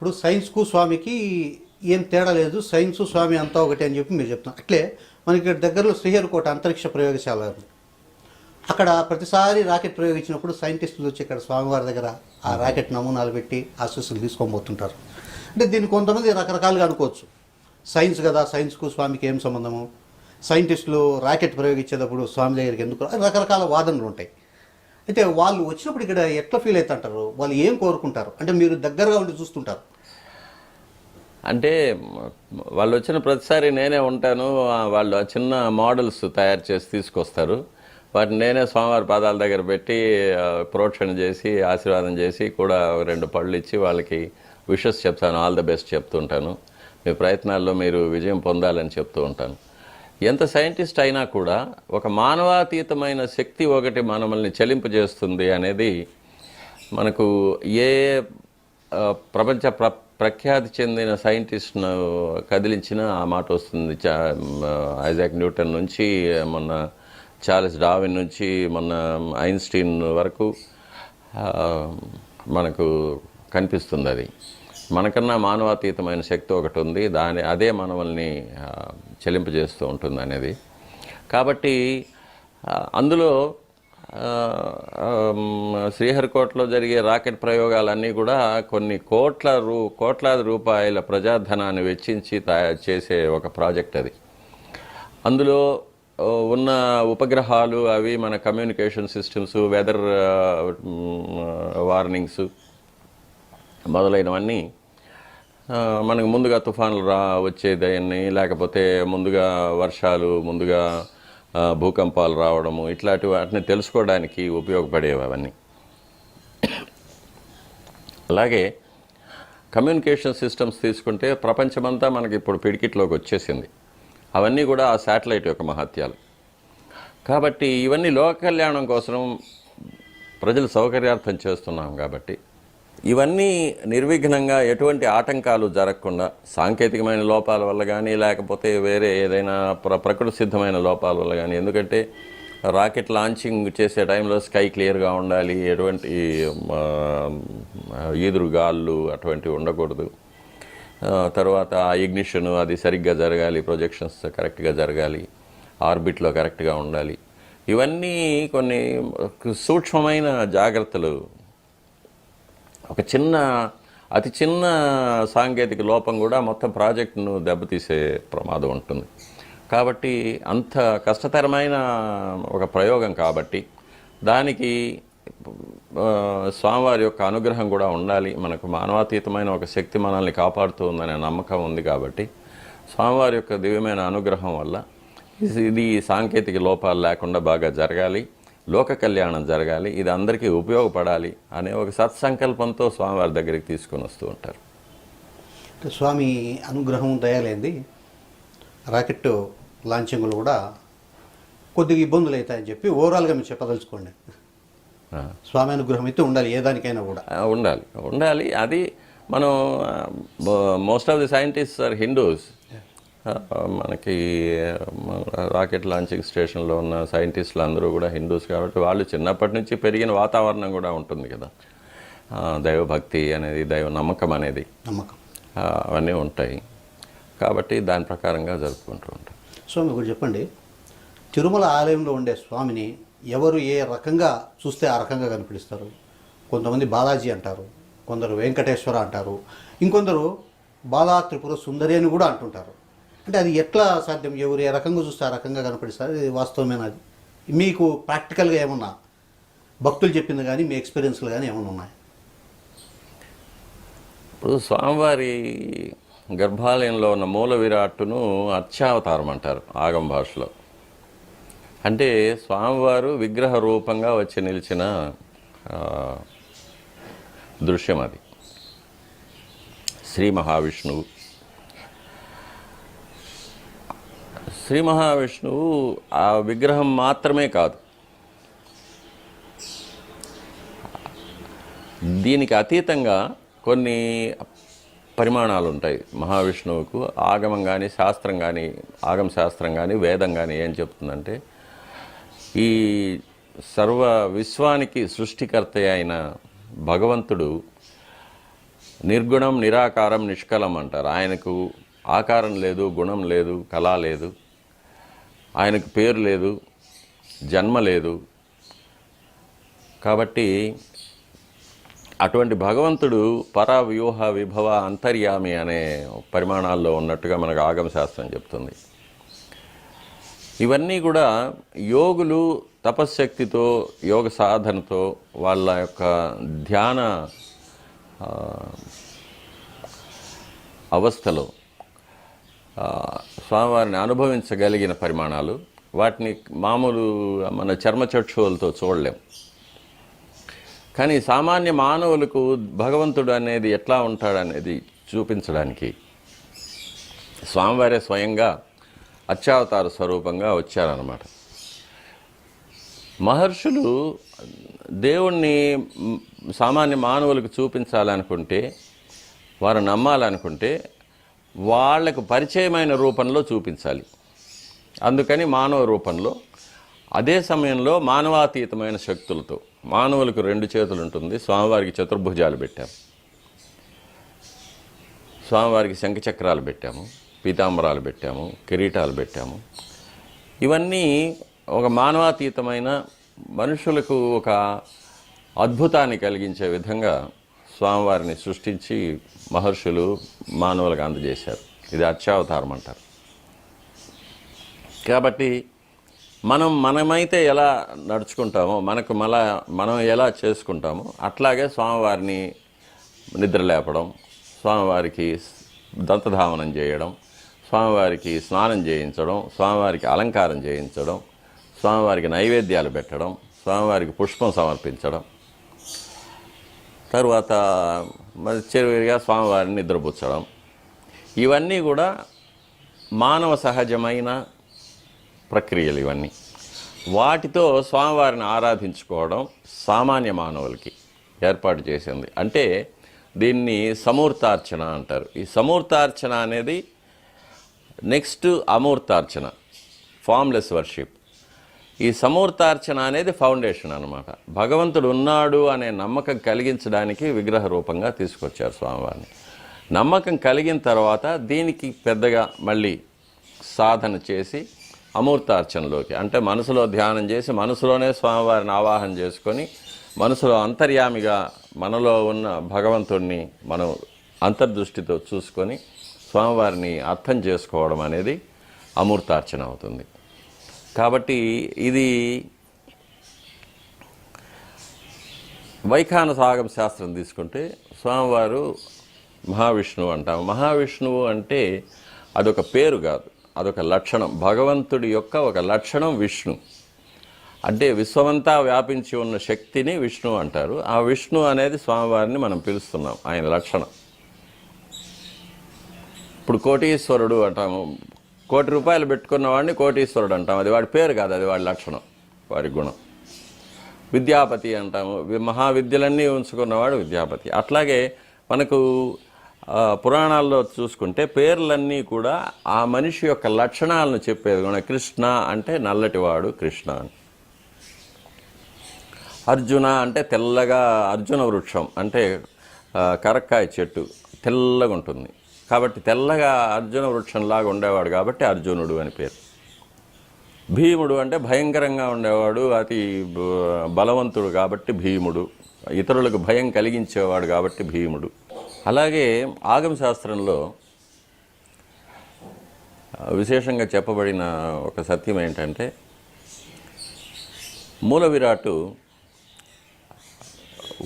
ఇప్పుడు సైన్స్కు స్వామికి ఏం తేడా లేదు, సైన్సు స్వామి అంతా ఒకటి అని చెప్పి మీరు చెప్తున్నారు. అట్లే మనకి దగ్గరలో శ్రీహరికోట అంతరిక్ష ప్రయోగశాల ఉంది. అక్కడ ప్రతిసారి రాకెట్ ప్రయోగించినప్పుడు సైంటిస్టులు వచ్చి ఇక్కడ స్వామివారి దగ్గర ఆ రాకెట్ నమూనాలు పెట్టి ఆశీస్సులు తీసుకొని పోతుంటారు. అంటే దీన్ని కొంతమంది రకరకాలుగా అనుకోవచ్చు. సైన్స్ కదా, సైన్స్కు స్వామికి ఏం సంబంధము, సైంటిస్టులు రాకెట్ ప్రయోగించేటప్పుడు స్వామి దగ్గరికి ఎందుకు, రకరకాల వాదనలు ఉంటాయి. అయితే వాళ్ళు వచ్చినప్పుడు ఇక్కడ ఎట్లా ఫీల్ అవుతుంటారు, వాళ్ళు ఏం కోరుకుంటారు? అంటే మీరు దగ్గరగా ఉండి చూస్తుంటారు. అంటే వాళ్ళు వచ్చిన ప్రతిసారి నేనే ఉంటాను. వాళ్ళు ఆ చిన్న మోడల్స్ తయారు చేసి తీసుకొస్తారు. వాటిని నేనే స్వామివారి పాదాల దగ్గర పెట్టి ప్రోక్షణ చేసి ఆశీర్వాదం చేసి కూడా 2 పళ్ళు ఇచ్చి వాళ్ళకి విషెస్ చెప్తాను, ఆల్ ద బెస్ట్ చెప్తుంటాను. మీ ప్రయత్నాల్లో మీరు విజయం పొందాలని చెప్తూ ఉంటాను. ఎంత సైంటిస్ట్ అయినా కూడా ఒక మానవాతీతమైన శక్తి ఒకటి మనల్ని చలింపజేస్తుంది అనేది మనకు ఏ ప్రపంచ ప్రఖ్యాతి చెందిన సైంటిస్ట్ను కదిలించినా ఆ మాట వస్తుంది. ఐజాక్ న్యూటన్ నుంచి మొన్న చార్లెస్ డార్విన్ నుంచి మొన్న ఐన్స్టీన్ వరకు మనకు కనిపిస్తుంది. అది మనకన్నా మానవాతీతమైన శక్తి ఒకటి ఉంది, అదే మనల్ని చెలింపజేస్తూ ఉంటుంది అనేది. కాబట్టి అందులో శ్రీహరికోటలో జరిగే రాకెట్ ప్రయోగాలన్నీ కూడా కొన్ని కోట్లాది రూపాయల ప్రజాధనాన్ని వెచ్చించి తయారు చేసే ఒక ప్రాజెక్ట్ అది. అందులో ఉన్న ఉపగ్రహాలు అవి మన కమ్యూనికేషన్ సిస్టమ్స్, వెదర్ వార్నింగ్స్ మొదలైనవన్నీ మనకు ముందుగా తుఫాన్లు వచ్చేదాన్ని, లేకపోతే ముందుగా వర్షాలు, ముందుగా భూకంపాలు రావడము, ఇట్లాంటి వాటిని తెలుసుకోవడానికి ఉపయోగపడేవి అవన్నీ. అలాగే కమ్యూనికేషన్ సిస్టమ్స్ తీసుకుంటే ప్రపంచమంతా మనకి ఇప్పుడు పిడికిట్లోకి వచ్చేసింది. అవన్నీ కూడా ఆ శాటిలైట్ యొక్క మహత్యాలు. కాబట్టి ఇవన్నీ లోక కళ్యాణం కోసం ప్రజల సౌకర్యార్థం చేస్తున్నాం. కాబట్టి ఇవన్నీ నిర్విఘ్నంగా ఎటువంటి ఆటంకాలు జరగకుండా సాంకేతికమైన లోపాల వల్ల కానీ, లేకపోతే వేరే ఏదైనా ప్రకృతి సిద్ధమైన లోపాల వల్ల కానీ, ఎందుకంటే రాకెట్ లాంచింగ్ చేసే టైంలో స్కై క్లియర్గా ఉండాలి, ఎటువంటి ఈదురు గాళ్ళు అటువంటివి ఉండకూడదు. తర్వాత ఇగ్నిషన్ అది సరిగ్గా జరగాలి, ప్రొజెక్షన్స్ కరెక్ట్గా జరగాలి, ఆర్బిట్లో కరెక్ట్గా ఉండాలి. ఇవన్నీ కొన్ని సూక్ష్మమైన జాగ్రత్తలు. ఒక అతి చిన్న సాంకేతిక లోపం కూడా మొత్తం ప్రాజెక్టును దెబ్బతీసే ప్రమాదం ఉంటుంది. కాబట్టి అంత కష్టతరమైన ఒక ప్రయోగం కాబట్టి దానికి స్వామివారి యొక్క అనుగ్రహం కూడా ఉండాలి. మనకు మానవాతీతమైన ఒక శక్తి మనల్ని కాపాడుతుందనే నమ్మకం ఉంది. కాబట్టి స్వామివారి యొక్క దివ్యమైన అనుగ్రహం వల్ల ఇది సాంకేతిక లోపాలు లేకుండా బాగా జరగాలి, లోక కళ్యాణం జరగాలి, ఇది అందరికీ ఉపయోగపడాలి అనే ఒక సత్సంకల్పంతో స్వామివారి దగ్గరికి తీసుకొని వస్తూ ఉంటారు. స్వామి అనుగ్రహం దయాలేంది రాకెట్ లాంచింగ్లు కూడా కొద్దిగా ఇబ్బందులు అవుతాయని చెప్పి ఓవరాల్గా మీరు చెప్పదలుచుకోండి. స్వామి అనుగ్రహం అయితే ఉండాలి, ఏ దానికైనా కూడా ఉండాలి. అది మనం most of the scientists are Hindus. మనకి రాకెట్ లాంచింగ్ స్టేషన్లో ఉన్న సైంటిస్టులు అందరూ కూడా హిందూస్. కాబట్టి వాళ్ళు చిన్నప్పటి నుంచి పెరిగిన వాతావరణం కూడా ఉంటుంది కదా, దైవభక్తి అనేది, దైవ నమ్మకం అనేది, అవన్నీ ఉంటాయి. కాబట్టి దాని ప్రకారంగా జరుపుకుంటూ ఉంటాం. స్వామి ఒకటి చెప్పండి, తిరుమల ఆలయంలో ఉండే స్వామిని ఎవరు ఏ రకంగా చూస్తే ఆ రకంగా కనిపిస్తారు? కొంతమంది బాలాజీ అంటారు, కొందరు వెంకటేశ్వర అంటారు, ఇంకొందరు బాలా త్రిపుర సుందరి అని కూడా అంటుంటారు. అంటే అది ఎట్లా సాధ్యం? ఎవరు ఏ రకంగా చూస్తే ఆ రకంగా కనపడిస్తారు? ఇది వాస్తవమేనా? అది మీకు ప్రాక్టికల్గా ఏమన్నా భక్తులు చెప్పింది కానీ మీ ఎక్స్పీరియన్స్లు కానీ ఏమన్నా ఉన్నాయి? ఇప్పుడు స్వామివారి గర్భాలయంలో ఉన్న మూల విరాట్టును అర్చావతారం అంటారు ఆగమ భాషలో. అంటే స్వామివారు విగ్రహ రూపంగా వచ్చి నిలిచిన దృశ్యం అది. శ్రీ మహావిష్ణువు ఆ విగ్రహం మాత్రమే కాదు, దీనికి అతీతంగా కొన్ని పరిమాణాలు ఉంటాయి మహావిష్ణువుకు. ఆగమం కానీ, శాస్త్రం కానీ, ఆగమ శాస్త్రం కానీ, వేదం కానీ ఏం చెప్తుందంటే, ఈ సర్వ విశ్వానికి సృష్టికర్త అయిన భగవంతుడు నిర్గుణం, నిరాకారం, నిష్కలం అంటారు. ఆయనకు ఆకారం లేదు, గుణం లేదు, కళ లేదు, ఆయనకు పేరు లేదు, జన్మ లేదు. కాబట్టి అటువంటి భగవంతుడు పరవ్యూహ విభవ అంతర్యామి అనే పరిమాణాల్లో ఉన్నట్టుగా మనకు ఆగమశాస్త్రం చెప్తుంది. ఇవన్నీ కూడా యోగులు తపశ్శక్తితో, యోగ సాధనతో, వాళ్ళ యొక్క ధ్యాన అవస్థలో స్వామివారిని అనుభవించగలిగిన పరిమాణాలు. వాటిని మామూలు మన చర్మచక్షువులతో చూడలేం. కానీ సామాన్య మానవులకు భగవంతుడు అనేది ఎట్లా ఉంటాడనేది చూపించడానికి స్వామివారే స్వయంగా అర్చావతార స్వరూపంగా వచ్చారన్నమాట. మహర్షులు దేవుణ్ణి సామాన్య మానవులకు చూపించాలనుకుంటే, వారు నమ్మాలనుకుంటే వాళ్లకు పరిచయమైన రూపంలో చూపించాలి. అందుకని మానవ రూపంలో, అదే సమయంలో మానవాతీతమైన శక్తులతో. మానవులకు 2 చేతులు ఉంటుంది, స్వామివారికి చతుర్భుజాలు పెట్టాము, స్వామివారికి శంఖచక్రాలు పెట్టాము, పీతాంబరాలు పెట్టాము, కిరీటాలు పెట్టాము. ఇవన్నీ ఒక మానవాతీతమైన, మనుషులకు ఒక అద్భుతాన్ని కలిగించే విధంగా స్వామివారిని సృష్టించి మహర్షులు మానవులకు అందజేశారు. ఇది అర్చావతారం అంటారు. కాబట్టి మనమైతే ఎలా నడుచుకుంటామో, మనం ఎలా చేసుకుంటామో అట్లాగే స్వామివారిని నిద్రలేపడం, స్వామివారికి దంతధావనం చేయడం, స్వామివారికి స్నానం చేయించడం, స్వామివారికి అలంకారం చేయించడం, స్వామివారికి నైవేద్యాలు పెట్టడం, స్వామివారికి పుష్పం సమర్పించడం, తరువాత చివరిగా స్వామివారిని నిద్రపుచ్చడం, ఇవన్నీ కూడా మానవ సహజమైన ప్రక్రియలు. ఇవన్నీ వాటితో స్వామివారిని ఆరాధించుకోవడం సామాన్య మానవులకి ఏర్పాటు చేసింది. అంటే దీన్ని సమూర్తార్చన అంటారు. ఈ సమూర్తార్చన అనేది నెక్స్ట్ అమూర్తార్చన, ఫామ్లెస్ వర్షిప్. ఈ సమూర్తార్చన అనేది ఫౌండేషన్ అన్నమాట. భగవంతుడు ఉన్నాడు అనే నమ్మకం కలిగించడానికి విగ్రహ రూపంగా తీసుకొచ్చారు స్వామివారిని. నమ్మకం కలిగిన తర్వాత దీనికి పెద్దగా మళ్ళీ సాధన చేసి అమూర్తార్చనలోకి, అంటే మనసులో ధ్యానం చేసి మనసులోనే స్వామివారిని ఆవాహన చేసుకొని, మనసులో అంతర్యామిగా మనలో ఉన్న భగవంతుడిని మనం అంతర్దృష్టితో చూసుకొని స్వామివారిని అర్థం చేసుకోవడం అనేది అమూర్తార్చన అవుతుంది. కాబట్టి ఇది వైఖానస ఆగమ శాస్త్రం తీసుకుంటే స్వామివారు మహావిష్ణువు అంటాము. మహావిష్ణువు అంటే అదొక పేరు కాదు, అదొక లక్షణం. భగవంతుడి యొక్క ఒక లక్షణం విష్ణు. అంటే విశ్వమంతా వ్యాపించి ఉన్న శక్తిని విష్ణు అంటారు. ఆ విష్ణు అనేది స్వామివారిని మనం పిలుస్తున్నాం, ఆయన లక్షణం. ఇప్పుడు కోటీశ్వరుడు అంటాము, ₹1,00,00,000 పెట్టుకున్న వాడిని కోటీశ్వరుడు అంటాం. అది వాడి పేరు కాదు, అది వాడి లక్షణం, వారి గుణం. విద్యాపతి అంటాము, మహావిద్యలన్నీ ఉంచుకున్నవాడు విద్యాపతి. అట్లాగే మనకు పురాణాల్లో చూసుకుంటే పేర్లన్నీ కూడా ఆ మనిషి యొక్క లక్షణాలను చెప్పేది కూడా. కృష్ణ అంటే నల్లటివాడు కృష్ణ అని. అర్జున అంటే తెల్లగా, అర్జున వృక్షం అంటే కరక్కాయ చెట్టు తెల్లగా ఉంటుంది కాబట్టి తెల్లగా అర్జున వృక్షంలాగా ఉండేవాడు కాబట్టి అర్జునుడు అని పేరు. భీముడు అంటే భయంకరంగా ఉండేవాడు, అతి బలవంతుడు కాబట్టి భీముడు, ఇతరులకు భయం కలిగించేవాడు కాబట్టి భీముడు. అలాగే ఆగమ శాస్త్రంలో విశేషంగా చెప్పబడిన ఒక సత్యం ఏంటంటే, మూల విరాట్టు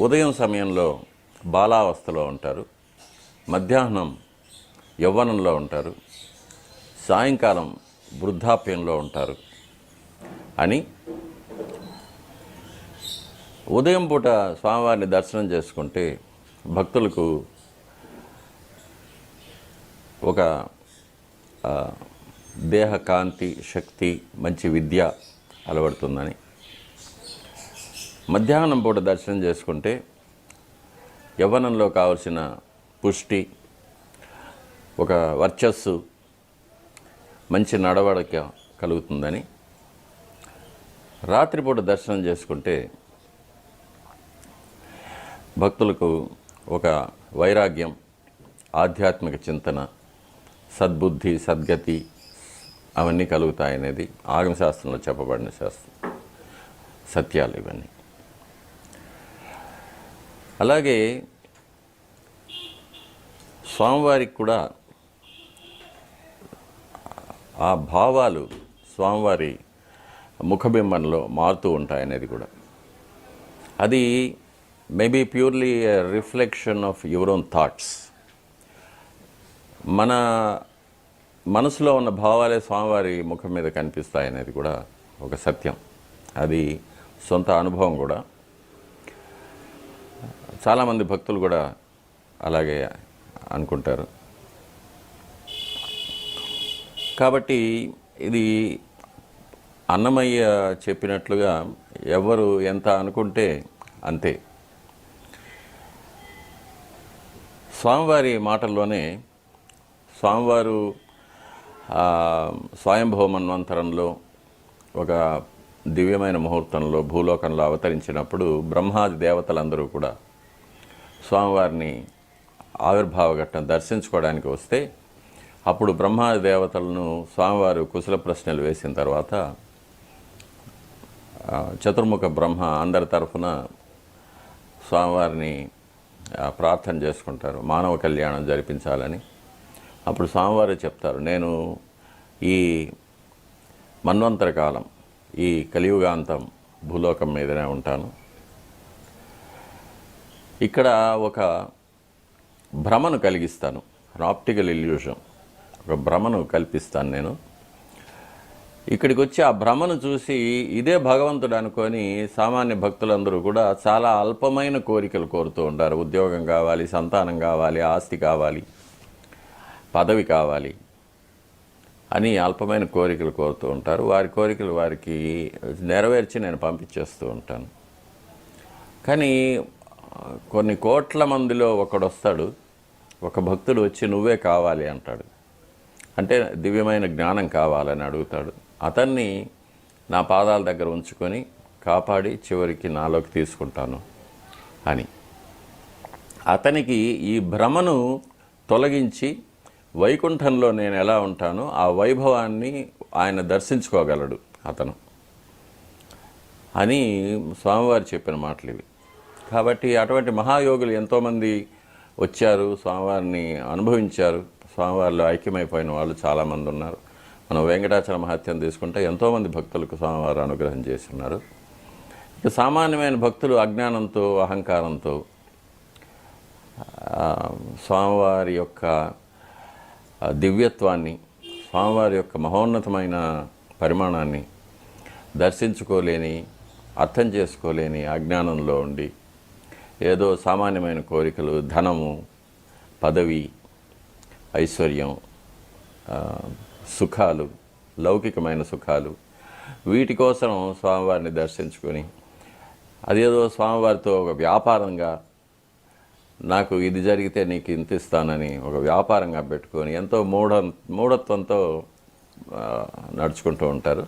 ఉదయం సమయంలో బాలావస్థలో ఉంటారు, మధ్యాహ్నం యవ్వనంలో ఉంటారు, సాయంకాలం వృద్ధాప్యంలో ఉంటారు అని. ఉదయం పూట స్వామివారిని దర్శనం చేసుకుంటే భక్తులకు ఒక దేహ కాంతి, శక్తి, మంచి విద్య అలవడుతుందని. మధ్యాహ్నం పూట దర్శనం చేసుకుంటే యవ్వనంలో కావలసిన పుష్టి, ఒక వర్చస్సు, మంచి నడవడిక కలుగుతుందని. రాత్రిపూట దర్శనం చేసుకుంటే భక్తులకు ఒక వైరాగ్యం, ఆధ్యాత్మిక చింతన, సద్బుద్ధి, సద్గతి అవన్నీ కలుగుతాయనేది ఆగమశాస్త్రంలో చెప్పబడిన సత్యాలు ఇవన్నీ. అలాగే స్వామివారికి కూడా ఆ భావాలు స్వామివారి ముఖబింబంలో మారుతూ ఉంటాయనేది కూడా. అది maybe purely reflection of your own thoughts. మన మనసులో ఉన్న భావాలే స్వామివారి ముఖం మీద కనిపిస్తాయనేది కూడా ఒక సత్యం. అది సొంత అనుభవం కూడా. చాలామంది భక్తులు కూడా అలాగే అనుకుంటారు. కాబట్టి ఇది అన్నమయ్య చెప్పినట్లుగా ఎవరు ఎంత అనుకుంటే అంతే. స్వామివారి మాటల్లోనే స్వామివారు స్వయంభవ మన్వంతరంలో ఒక దివ్యమైన ముహూర్తంలో భూలోకంలో అవతరించినప్పుడు బ్రహ్మాది దేవతలందరూ కూడా స్వామివారిని ఆవిర్భావ ఘట్టం దర్శించుకోవడానికి వస్తే అప్పుడు బ్రహ్మాది దేవతలను స్వామివారు కుశల ప్రశ్నలు వేసిన తర్వాత చతుర్ముఖ బ్రహ్మ అందరి తరఫున స్వామివారిని ప్రార్థన చేసుకుంటారు, మానవ కళ్యాణం జరిపించాలని. అప్పుడు స్వామివారు చెప్తారు, నేను ఈ మన్వంతర కాలం, ఈ కలియుగాంతం భూలోకం మీదనే ఉంటాను. ఇక్కడ ఒక భ్రమను కలిగిస్తాను, ఆప్టికల్ ఇల్యూషన్, ఒక భ్రమను కల్పిస్తాను నేను. ఇక్కడికి వచ్చి ఆ భ్రమను చూసి ఇదే భగవంతుడు అనుకొని సామాన్య భక్తులందరూ కూడా చాలా అల్పమైన కోరికలు కోరుతూ ఉంటారు. ఉద్యోగం కావాలి, సంతానం కావాలి, ఆస్తి కావాలి, పదవి కావాలి అని అల్పమైన కోరికలు కోరుతూ ఉంటారు. వారి కోరికలు వారికి నెరవేర్చి నేను పంపించేస్తూ ఉంటాను. కానీ కొన్ని కోట్ల మందిలో ఒకడు వస్తాడు, ఒక భక్తుడు వచ్చి నువ్వే కావాలి అంటాడు. అంటే దివ్యమైన జ్ఞానం కావాలని అడుగుతాడు. అతన్ని నా పాదాల దగ్గర ఉంచుకొని కాపాడి చివరికి నాలోకి తీసుకుంటాను అని. అతనికి ఈ భ్రమను తొలగించి వైకుంఠంలో నేను ఎలా ఉంటానో ఆ వైభవాన్ని ఆయన దర్శించుకోగలడు అతను అని స్వామివారు చెప్పిన మాటలు ఇవి. కాబట్టి అటువంటి మహాయోగులు ఎంతోమంది వచ్చారు, స్వామివారిని అనుభవించారు, స్వామివారిలో ఐక్యమైపోయిన వాళ్ళు చాలామంది ఉన్నారు. మనం వెంకటాచల మహత్యం తీసుకుంటే ఎంతోమంది భక్తులకు స్వామివారు అనుగ్రహం చేస్తున్నారు. ఇక సామాన్యమైన భక్తులు అజ్ఞానంతో, అహంకారంతో స్వామివారి యొక్క దివ్యత్వాన్ని, స్వామివారి యొక్క మహోన్నతమైన పరిమాణాన్ని దర్శించుకోలేని, అర్థం చేసుకోలేని అజ్ఞానంలో ఉండి ఏదో సామాన్యమైన కోరికలు, ధనము, పదవి, ఐశ్వర్యం, సుఖాలు, లౌకికమైన సుఖాలు, వీటి కోసం స్వామివారిని దర్శించుకొని అదేదో స్వామివారితో ఒక వ్యాపారంగా, నాకు ఇది జరిగితే నీకు ఇంత ఇస్తానని ఒక వ్యాపారంగా పెట్టుకొని ఎంతో మూఢత్వంతో నడుచుకుంటూ ఉంటారు.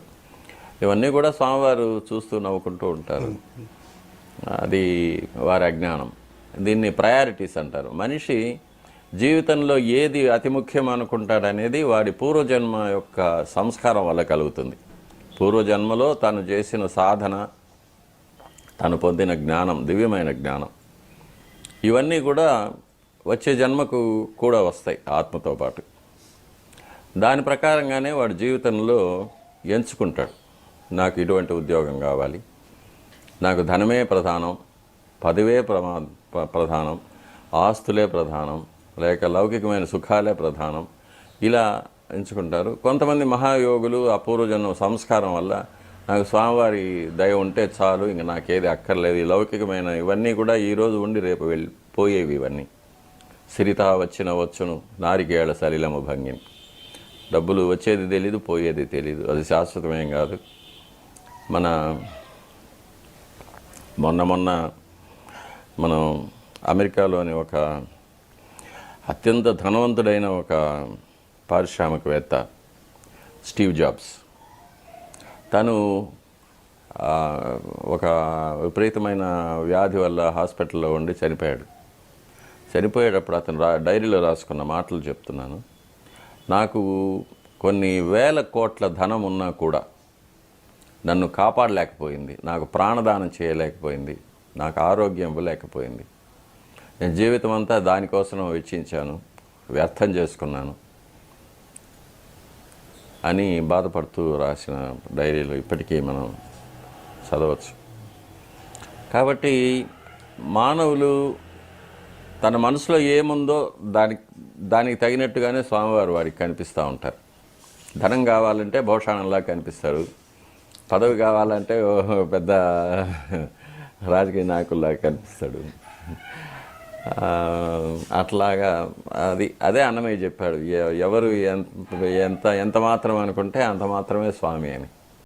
ఇవన్నీ కూడా స్వామివారు చూస్తూ నవ్వుకుంటూ ఉంటారు. అది వారి అజ్ఞానం. దీన్ని ప్రయారిటీస్ అంటారు. మనిషి జీవితంలో ఏది అతి ముఖ్యం అనుకుంటాడనేది వాడి పూర్వజన్మ యొక్క సంస్కారం వల్ల కలుగుతుంది. పూర్వజన్మలో తను చేసిన సాధన, తను పొందిన జ్ఞానం, దివ్యమైన జ్ఞానం, ఇవన్నీ కూడా వచ్చే జన్మకు కూడా వస్తాయి ఆత్మతో పాటు. దాని ప్రకారంగానే వాడు జీవితంలో ఎంచుకుంటాడు. నాకు ఇటువంటి ఉద్యోగం కావాలి, నాకు ధనమే ప్రధానం, పదవే ప్రధానం, ఆస్తులే ప్రధానం, లేక లౌకికమైన సుఖాలే ప్రధానం, ఇలా ఎంచుకుంటారు. కొంతమంది మహాయోగులు ఆ పూర్వజన్మ సంస్కారం వల్ల నాకు స్వామివారి దయ ఉంటే చాలు, ఇంక నాకేది అక్కర్లేదు, ఈ లౌకికమైన ఇవన్నీ కూడా ఈరోజు ఉండి రేపు పోయేవి. ఇవన్నీ సిరితా వచ్చిన వచ్చును నారికేళ సలిలము భంగిని. డబ్బులు వచ్చేది తెలీదు, పోయేది తెలీదు, అది శాశ్వతమేం కాదు. మొన్న మనం అమెరికాలోని ఒక అత్యంత ధనవంతుడైన ఒక పారిశ్రామికవేత్త స్టీవ్ జాబ్స్, తను ఒక విపరీతమైన వ్యాధి వల్ల హాస్పిటల్లో ఉండి చనిపోయాడు. చనిపోయేటప్పుడు అతను డైరీలో రాసుకున్న మాటలు చెప్తున్నాను. నాకు కొన్ని వేల కోట్ల ధనం ఉన్నా కూడా నన్ను కాపాడలేకపోయింది, నాకు ప్రాణదానం చేయలేకపోయింది, నాకు ఆరోగ్యం ఇవ్వలేకపోయింది. నేను జీవితం అంతా దానికోసం వెచ్చించాను, వ్యర్థం చేసుకున్నాను అని బాధపడుతూ రాసిన డైరీలో ఇప్పటికీ మనం చదవచ్చు. కాబట్టి మానవులు తన మనసులో ఏముందో దానికి తగినట్టుగానే స్వామివారు వాడికి కనిపిస్తూ ఉంటారు. ధనం కావాలంటే భూషాణంలా కనిపిస్తారు, పదవి కావాలంటే పెద్ద రాజకీయ నాయకుల్లా కనిపిస్తాడు. అట్లాగా అదే అన్నమయ్య చెప్పాడు, ఎవరు ఎంత మాత్రం అనుకుంటే అంత మాత్రమే స్వామి అని.